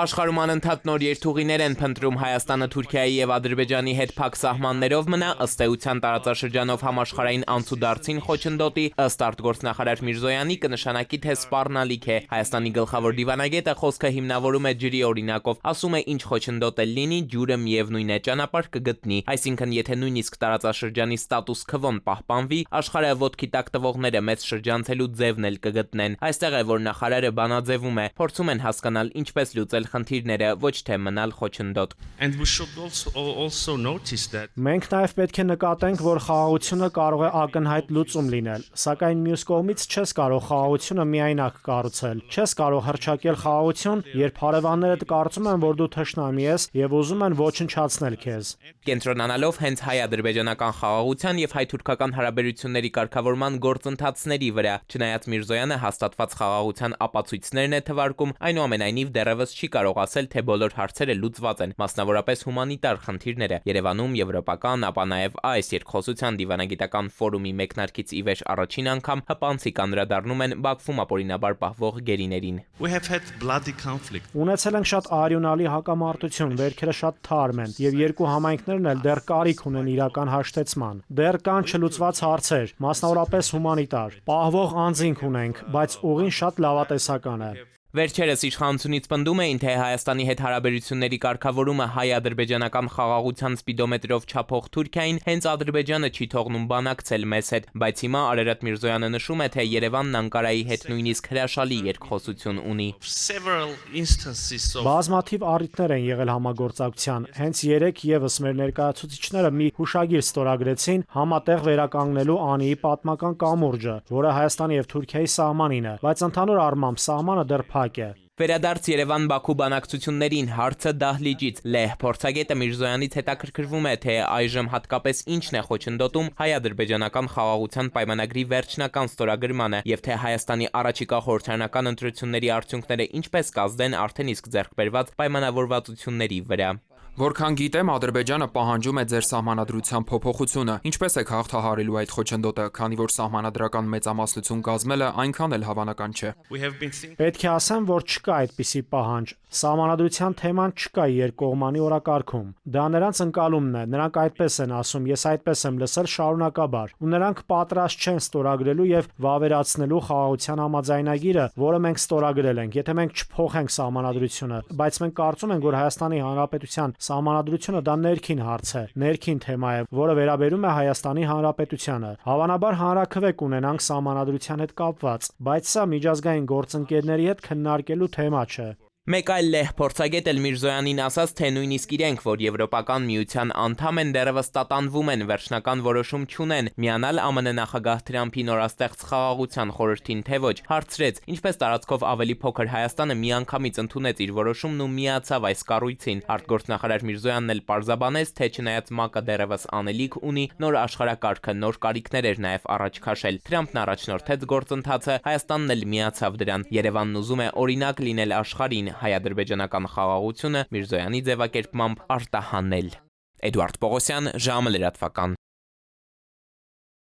Աշխարհում անընդհատ նոր երթուղիներ են փնտրում Հայաստանը Թուրքիայի եւ Ադրբեջանի հետ փակ սահմաններով մնա ըստ էության տարածաշրջանով համաշխարհային անցուդարձին խոչընդոտի ըստ արտգործնախարար Միրզոյանի կնշանակի թե սպառնալիք է Հայաստանի գլխավոր դիվանագետը խոսքը հիմնավորում է ջրի օրինակով ասում է ինչ խոչընդոտել լինի ջուրը միևնույն է ճանապարհ կգտնի այսինքն եթե նույնիսկ տարածաշրջանի ստատուս քվոն պահպանվի աշխարհը ոտքի տակ տվողները մեծ շրջանցելու ձևն էլ կգտնեն այստեղ է որ նախարարը բանաձևում է փորձում են հասկանալ ինչպես լուծել խնդիրները ոչ թե մնալ խոչընդոտ Մենք նաև պետք է նկատենք, որ խաղաղությունը կարող է ակնհայտ լուծում լինել, սակայն մյուս կողմից չես կարող խաղաղությունը միայնակ կառուցել, չես կարող հռչակել խաղաղություն, երբ հարևաններդ կարծում են, որ դու թշնամի ես եւ ուզում են ոչնչացնել քեզ։ Կենտրոնանալով հենց հայ-ադրբեջանական խաղաղության եւ հայ-թուրքական հարաբերությունների կարգավորման գործընթացների վրա, չնայած Միրզոյանը հաստատված խաղաղության ապացույցներն է թվարկում, այնուամենայնիվ դեռևս չի կարող ասել, թե բոլոր հարցերը լուծված են, մասնավորապես հումանիտար խնդիրները։ Երևանում եվրոպական, ապա նաև այս երկխոսության դիվանագիտական ֆորումի մեկնարկից ի վեր առաջին անգամ հպանցիկ անդրադառնում են Բաքվում ապօրինաբար պահվող գերիներին։ Ունեցել ենք շատ արյունալի հակամարտություն, վերքերը շատ թարմ են, եւ երկու համայնքներն էլ դեռ կարիք ունեն իրական հաշտեցման։ Դեռ կան չլուծված հարցեր, մասնավորապես հումանիտար։ Պահվող անձինք ունենք, բայց ուղին շատ լավատեսական է։ Վերջերս իշխանությունից պնդում էին, թե Հայաստանի հետ հարաբերությունների կարգավորումը հայ-ադրբեջանական խաղաղության սպիդոմետրով չափող Թուրքիային հենց Ադրբեջանը չի թողնում բանակցել մեզ հետ, բայց հիմա Արարատ Միրզոյանը նշում է, թե Երևանն Անկարայի հետ նույնիսկ հրաշալի երկխոսություն ունի։ Բազմաթիվ առիթներ են եղել համագործակցության, հենց երեք եւս մեր ներկայացուցիչները մի հուշագիր ստորագրեցին համատեղ վերականգնելու Անիի պատմական կամուրջը, որը Հայաստանի եւ Թուրքիայի սահմանին է, բայց ընդհանուր առմամբ սահմանը դեռ Վերադարձ Երևան-Բաքու բանակցություններին հարցը դահլիճից լեհ փորձագետը Միրզոյանից հետաքրքրվում է, թե այժմ հատկապես ինչն է խոչընդոտում հայ-ադրբեջանական խաղաղության պայմանագրի վերջնական ստորագրմանը եւ թե Հայաստանի առաջիկա խորհրդարանական ընտրությունների արդյունքները ինչպես կազդեն արդեն իսկ ձեռք բերված պայմանավորվածությունների վրա։ Որքան գիտեմ, Ադրբեջանը պահանջում է ձեր սահմանադրության փոփոխությունը։ Ինչպես եք հաղթահարելու այդ խոչընդոտը, քանի որ սահմանադրական մեծամասնություն կազմելը այնքան էլ հավանական չէ։ Պետք է ասեմ, որ չկա այդպիսի պահանջ։ Սահմանադրության թեման չկա երկկողմանի օրակարգում։ Դա նրանց ընկալումն է, նրանք այդպես են ասում, ես այդպես եմ լսել շարունակաբար։ Ու նրանք պատրաստ չեն ստորագրելու եւ վավերացնելու խաղաղության համաձայնագիրը, որը մենք ստորագրել ենք, եթե մենք չփոխենք սահմանադրությունը, բայց մենք կարծում ենք, որ Հայաստանի Հանրապետության Սահմանադրությունը դա ներքին հարց է, ներքին թեմա է, որը վերաբերում է Հայաստանի Հանրապետությանը։ Հավանաբար հանրաքվե կունենանք սահմանադրության հետ կապված, բայց սա միջազգային գործընկերների հետ քննարկելու թեմա չէ։ Մեկ այլ լեհ փորձագետ էլ Միրզոյանին ասաց, թե նույնիսկ իրենք, որ Եվրոպական միության անդամ են, դեռևս տատանվում են, վերջնական որոշում չունեն միանալ ԱՄՆ նախագահ Թրամփի նորաստեղծ խաղաղության խորհրդին, թե ոչ, հարցրեց, ինչպես տարածքով ավելի փոքր Հայաստանը միանգամից ընդունեց իր որոշումն ու միացավ այս կառույցին։ Արտգործնախարար Միրզոյանն էլ պարզաբանեց, թե չնայած ՄԱԿ-ը դեռևս անելիք ունի, նոր աշխարհակարգը, նոր կարիքներ էր նաև առաջ քաշել։ Թրամփն առաջնորդեց գործընթացը, Հայաստանն էլ միացավ դրան։ Երևանն ուզում է օրինակ լինել աշխարհին հայ-ադրբեջանական խաղաղությունը Միրզոյանի ձևակերպմամբ արտահանել։ Էդուարդ Պողոսյան, ժամը լրատվական։